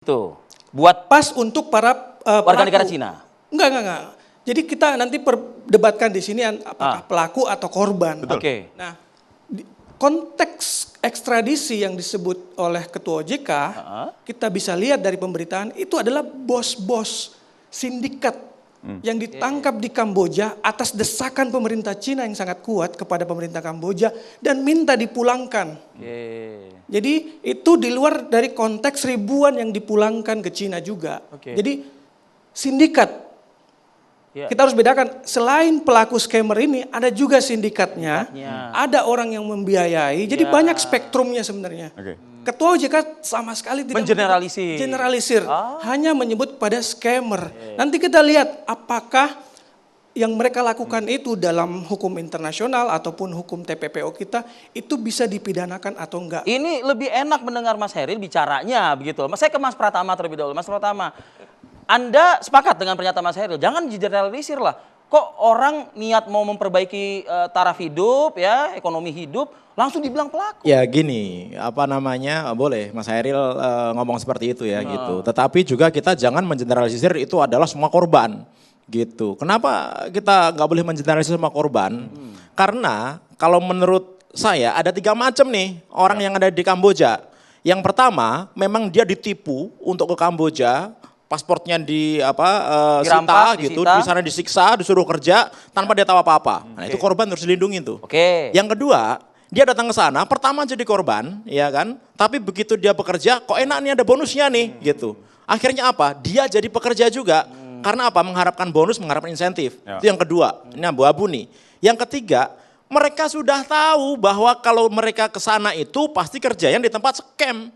Tuh, buat Pas untuk para warga pelaku. negara Cina. Enggak. Jadi kita nanti perdebatkan di sini apakah pelaku atau korban. Oke. Nah, konteks ekstradisi yang disebut oleh Ketua OJK, kita bisa lihat dari pemberitaan itu adalah bos-bos sindikat yang ditangkap di Kamboja atas desakan pemerintah Cina yang sangat kuat kepada pemerintah Kamboja dan minta dipulangkan. Jadi itu di luar dari konteks ribuan yang dipulangkan ke Cina juga. Jadi sindikat. Kita harus bedakan, selain pelaku scammer ini ada juga sindikatnya, ada orang yang membiayai, jadi banyak spektrumnya sebenarnya. Ketua OJK sama sekali tidak generalisir, hanya menyebut pada scammer. Nanti kita lihat apakah yang mereka lakukan itu dalam hukum internasional ataupun hukum TPPO kita itu bisa dipidanakan atau enggak. Ini lebih enak mendengar Mas Heril bicaranya begitu. Saya ke Mas Pratama terlebih dahulu. Mas Pratama, Anda sepakat dengan pernyataan Mas Heril? Jangan generalisir lah. Kok orang niat mau memperbaiki taraf hidup, ya, ekonomi hidup, langsung dibilang pelaku? Ya gini, boleh Mas Heril ngomong seperti itu ya gitu. Tetapi juga kita jangan mengeneralisir itu adalah semua korban gitu. Kenapa kita nggak boleh mengeneralisir semua korban? Karena kalau menurut saya ada 3 macam nih orang yang ada di Kamboja. Yang pertama, memang dia ditipu untuk ke Kamboja. Pasportnya disita gitu, di sana disiksa, disuruh kerja tanpa dia tahu apa-apa. Nah, itu korban harus dilindungi tuh. Yang kedua, dia datang ke sana, pertama jadi korban, ya kan? Tapi begitu dia bekerja, kok enak nih ada bonusnya nih, gitu. Akhirnya apa? Dia jadi pekerja juga. Karena apa? Mengharapkan bonus, mengharapkan insentif. Itu yang kedua. Ini abu-abu nih. Yang ketiga, mereka sudah tahu bahwa kalau mereka ke sana itu pasti kerjanya di tempat scam.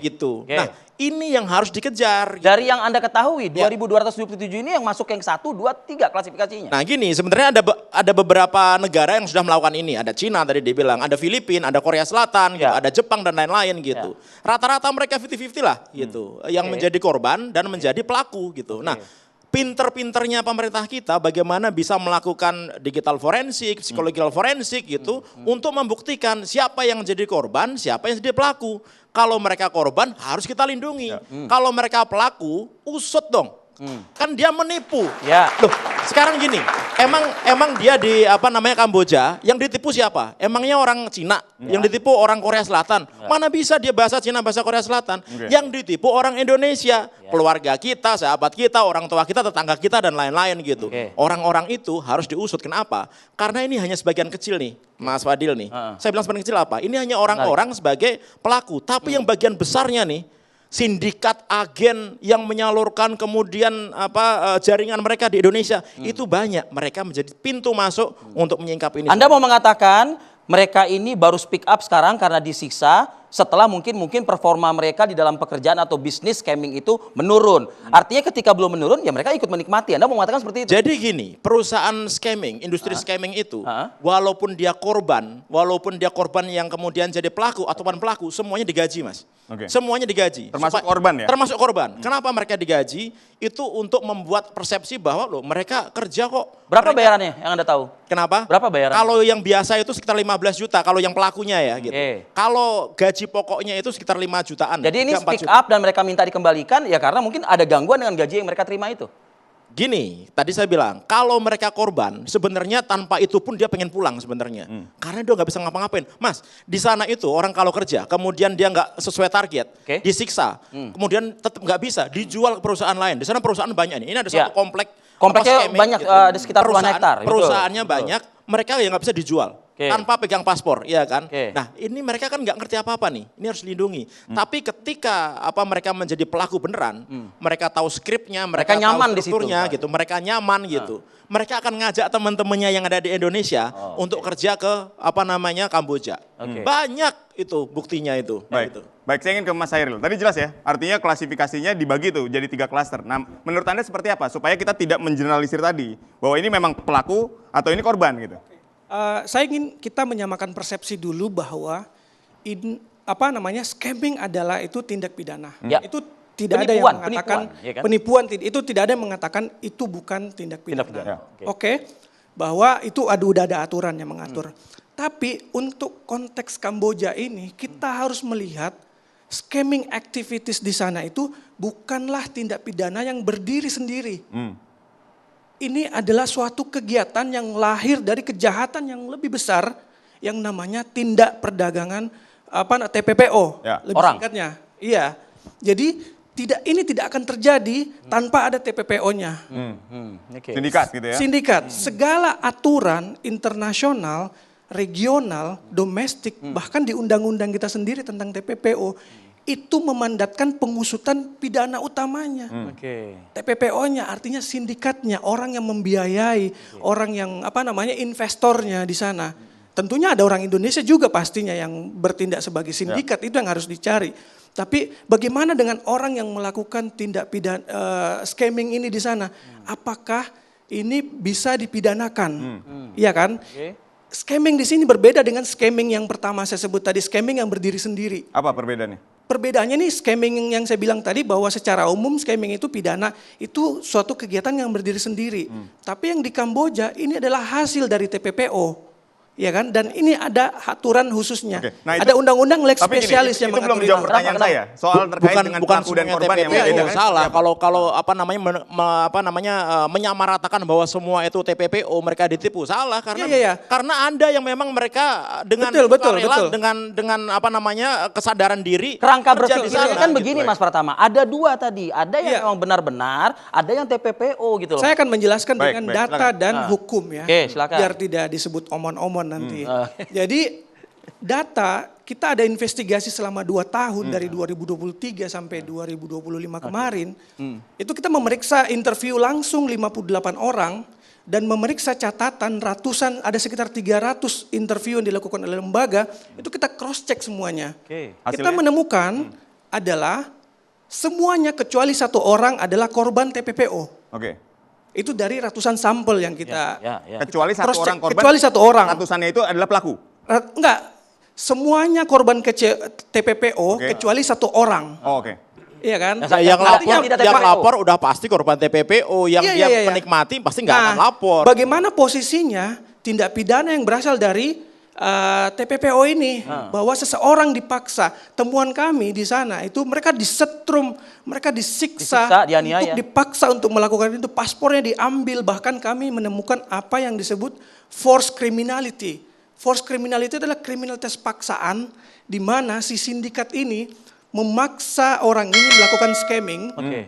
Gitu. Nah, ini yang harus dikejar. Dari yang Anda ketahui, 2.227 ini yang masuk yang 1, 2, 3 klasifikasinya. Nah gini, sebenarnya ada beberapa negara yang sudah melakukan ini. Ada Cina tadi dibilang, ada Filipina, ada Korea Selatan, gitu, ada Jepang dan lain-lain gitu. Rata-rata mereka 50-50 lah gitu. Yang menjadi korban dan menjadi pelaku gitu. Nah, pinter-pinternya pemerintah kita bagaimana bisa melakukan digital forensik, psikological forensik gitu untuk membuktikan siapa yang menjadi korban, siapa yang jadi pelaku. Kalau mereka korban harus kita lindungi. Kalau mereka pelaku, usut dong. Kan dia menipu. Loh, sekarang gini, emang dia di Kamboja, yang ditipu siapa? Emangnya orang Cina, yang ditipu orang Korea Selatan. Mana bisa dia bahasa Cina, bahasa Korea Selatan? Yang ditipu orang Indonesia, keluarga kita, sahabat kita, orang tua kita, tetangga kita dan lain-lain gitu. Orang-orang itu harus diusut. Kenapa? Karena ini hanya sebagian kecil nih, Mas Fadil nih. Saya bilang sebagian kecil apa? Ini hanya orang-orang sebagai pelaku, tapi yang bagian besarnya nih, sindikat agen yang menyalurkan kemudian jaringan mereka di Indonesia itu banyak. Mereka menjadi pintu masuk untuk menyingkap ini. Anda mau mengatakan mereka ini baru speak up sekarang karena disiksa setelah mungkin performa mereka di dalam pekerjaan atau bisnis scamming itu menurun. Artinya ketika belum menurun ya mereka ikut menikmati. Anda mau mengatakan seperti itu? Jadi gini, perusahaan scamming, industri scamming itu walaupun dia korban yang kemudian jadi pelaku atau bukan pelaku, semuanya digaji, Mas. Semuanya digaji. Termasuk korban ya? Termasuk korban. Kenapa mereka digaji? Itu untuk membuat persepsi bahwa loh mereka kerja kok. Berapa bayarannya yang Anda tahu? Kenapa? Berapa bayaran? Kalau yang biasa itu sekitar 15 juta kalau yang pelakunya ya gitu. Kalau gaji pokoknya itu sekitar 5 jutaan. Jadi ini speak up dan mereka minta dikembalikan ya karena mungkin ada gangguan dengan gaji yang mereka terima itu. Gini, tadi saya bilang, kalau mereka korban, sebenarnya tanpa itu pun dia pengen pulang sebenarnya. Karena dia nggak bisa ngapa-ngapain. Mas, di sana itu orang kalau kerja, kemudian dia nggak sesuai target, disiksa, kemudian tetap nggak bisa, dijual ke perusahaan lain. Di sana perusahaan banyak nih. Ini ada satu kompleksnya banyak, gitu. Ada sekitar puluhan hektar. Perusahaannya banyak, mereka yang nggak bisa dijual. Tanpa pegang paspor, ya kan? Nah, ini mereka kan nggak ngerti apa-apa nih. Ini harus dilindungi. Tapi ketika mereka menjadi pelaku beneran, mereka tahu skripnya, mereka nyaman tahu strukturnya gitu, mereka nyaman gitu. Mereka akan ngajak teman-temannya yang ada di Indonesia untuk kerja ke Kamboja. Banyak itu buktinya itu. Baik, saya ingin ke Mas Hairil. Tadi jelas ya, artinya klasifikasinya dibagi tuh jadi 3 klaster. Nah, menurut Anda seperti apa supaya kita tidak mengeneralisir tadi bahwa ini memang pelaku atau ini korban gitu? Saya ingin kita menyamakan persepsi dulu bahwa scamming adalah itu tindak pidana. Itu tidak ada yang mengatakan penipuan, itu tidak ada yang mengatakan itu bukan tindak pidana. Bahwa itu udah ada aturan yang mengatur. Tapi untuk konteks Kamboja ini kita harus melihat scamming activities di sana itu bukanlah tindak pidana yang berdiri sendiri. Ini adalah suatu kegiatan yang lahir dari kejahatan yang lebih besar yang namanya tindak perdagangan TPPO, Ya. lebih Orang. singkatnya. Iya. Jadi ini tidak akan terjadi tanpa ada TPPO-nya. Oke. Sindikat gitu ya. Sindikat, segala aturan internasional, regional, domestik, bahkan di undang-undang kita sendiri tentang TPPO, itu memandatkan pengusutan pidana utamanya. Oke. TPPO-nya artinya sindikatnya, orang yang membiayai, orang yang investornya di sana. Tentunya ada orang Indonesia juga pastinya yang bertindak sebagai sindikat, itu yang harus dicari. Tapi bagaimana dengan orang yang melakukan tindak pidana scamming ini di sana? Apakah ini bisa dipidanakan? Iya kan? Oke. Scamming di sini berbeda dengan scamming yang pertama saya sebut tadi, scamming yang berdiri sendiri. Apa perbedaannya? Perbedaannya nih scamming yang saya bilang tadi bahwa secara umum scamming itu pidana, itu suatu kegiatan yang berdiri sendiri. Tapi yang di Kamboja ini adalah hasil dari TPPO. Ya kan? Dan ini ada aturan khususnya. Oke, nah itu- ada undang-undang lex Tapi gini, spesialis yang itu belum mengatur menjawab itu. pertanyaan saya soal terkait dengan pelaku dan semuanya korban yang TPPO berbeda kan? salah. Kalau menyamaratakan bahwa semua itu TPPO mereka ditipu salah karena Iya. karena Anda yang memang mereka dengan Betul. sukarela, dengan kesadaran diri Kerangka kerja di berpikirnya sana, kan gitu. begini Mas Pratama, ada dua tadi, ada yang Iya. memang benar-benar, ada yang TPPO gitu loh. Saya akan menjelaskan Baik, dengan baik, data silakan. dan hukum ya. Oke, silakan. Biar tidak disebut omon-omon nanti. Jadi data, kita ada investigasi selama 2 tahun dari 2023 sampai 2025 kemarin. Itu kita memeriksa interview langsung 58 orang dan memeriksa catatan ratusan, ada sekitar 300 interview yang dilakukan oleh lembaga, itu kita cross check semuanya. Oke. Kita Hasilnya? menemukan adalah semuanya kecuali 1 orang adalah korban TPPO. Oke. Itu dari ratusan sampel yang kita Ya. Kecuali satu cross-check. orang korban. Kecuali 1 orang. Ratusannya itu adalah pelaku. Enggak, semuanya korban TPPO Oke. kecuali 1 orang. Oh, oke. Iya kan? Nah, yang Artinya tidak yang TPPO. lapor udah pasti korban TPPO, yang Iya, dia iya. penikmati pasti nggak akan lapor. Bagaimana posisinya tindak pidana yang berasal dari TPPO ini, bahwa seseorang dipaksa. Temuan kami di sana itu mereka disetrum, mereka Disiksa, disiksa dianiaya. untuk dipaksa untuk melakukan itu, paspornya diambil, bahkan kami menemukan apa yang disebut forced criminality. Forced criminality adalah kriminalitas paksaan di mana si sindikat ini memaksa orang ini melakukan scamming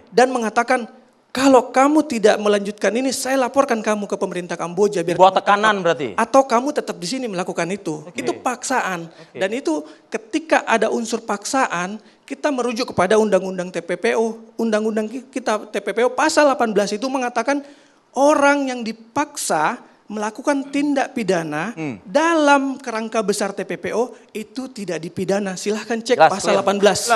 dan mengatakan, kalau kamu tidak melanjutkan ini, saya laporkan kamu ke pemerintah Kamboja. Biar Buat kamu tekanan tetap- berarti? Atau kamu tetap di sini melakukan itu. Itu paksaan. Dan itu ketika ada unsur paksaan, kita merujuk kepada undang-undang TPPO. Undang-undang kita TPPO pasal 18 itu mengatakan orang yang dipaksa melakukan tindak pidana dalam kerangka besar TPPO itu tidak dipidana. Silahkan cek Jelas, pasal clear. 18.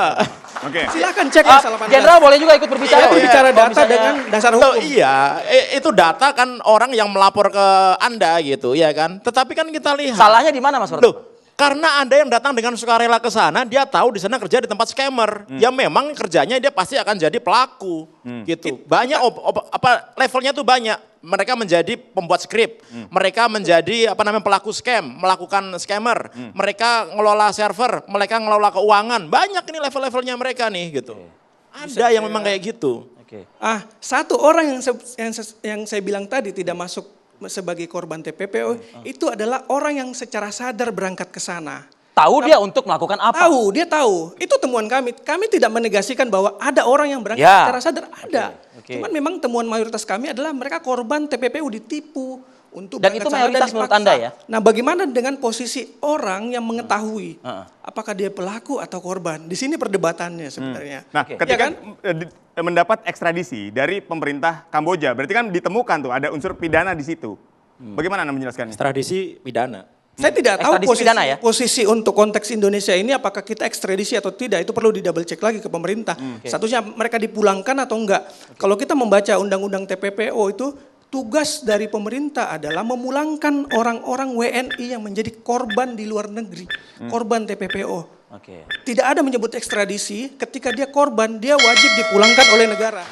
Oke. Silahkan cek pasal 18. Jenderal boleh juga ikut berbicara. Itu bicara Kalau data misalnya- dengan dasar Tuh, hukum. iya, itu data kan orang yang melapor ke Anda gitu, ya kan. Tetapi kan kita lihat. Salahnya di mana Mas Pratama? Loh, karena Anda yang datang dengan sukarela ke sana, dia tahu di sana kerja di tempat scammer. Ya memang kerjanya dia pasti akan jadi pelaku, gitu. Banyak levelnya tuh banyak. Mereka menjadi pembuat skrip, mereka menjadi pelaku scam, melakukan scammer, mereka ngelola server, mereka ngelola keuangan. Banyak ini level-levelnya mereka nih, gitu. Ada yang memang kayak gitu. Oke. Satu orang yang saya bilang tadi tidak masuk sebagai korban TPPO itu adalah orang yang secara sadar berangkat ke sana. Tahu dia untuk melakukan apa? Tahu, dia tahu. Itu temuan kami. Kami tidak menegasikan bahwa ada orang yang berangkat Ya. secara sadar. Ada. Oke. Cuman memang temuan mayoritas kami adalah mereka korban TPPO ditipu untuk Dan berangkat itu sana mayoritas menurut dipaksa. Anda ya? Nah, bagaimana dengan posisi orang yang mengetahui Heeh. apakah dia pelaku atau korban? Di sini perdebatannya sebenarnya. Nah, Oke. ketika Ya kan? mendapat ekstradisi dari pemerintah Kamboja, berarti kan ditemukan tuh ada unsur pidana di situ. Bagaimana Anda menjelaskannya? Ekstradisi pidana. Saya tidak tahu Ekstradisi pidana ya? posisi untuk konteks Indonesia ini apakah kita ekstradisi atau tidak, itu perlu di double check lagi ke pemerintah. Statusnya mereka dipulangkan atau enggak. Kalau kita membaca undang-undang TPPO itu tugas dari pemerintah adalah memulangkan orang-orang WNI yang menjadi korban di luar negeri, korban TPPO. Oke. Tidak ada menyebut ekstradisi, ketika dia korban dia wajib dipulangkan oleh negara.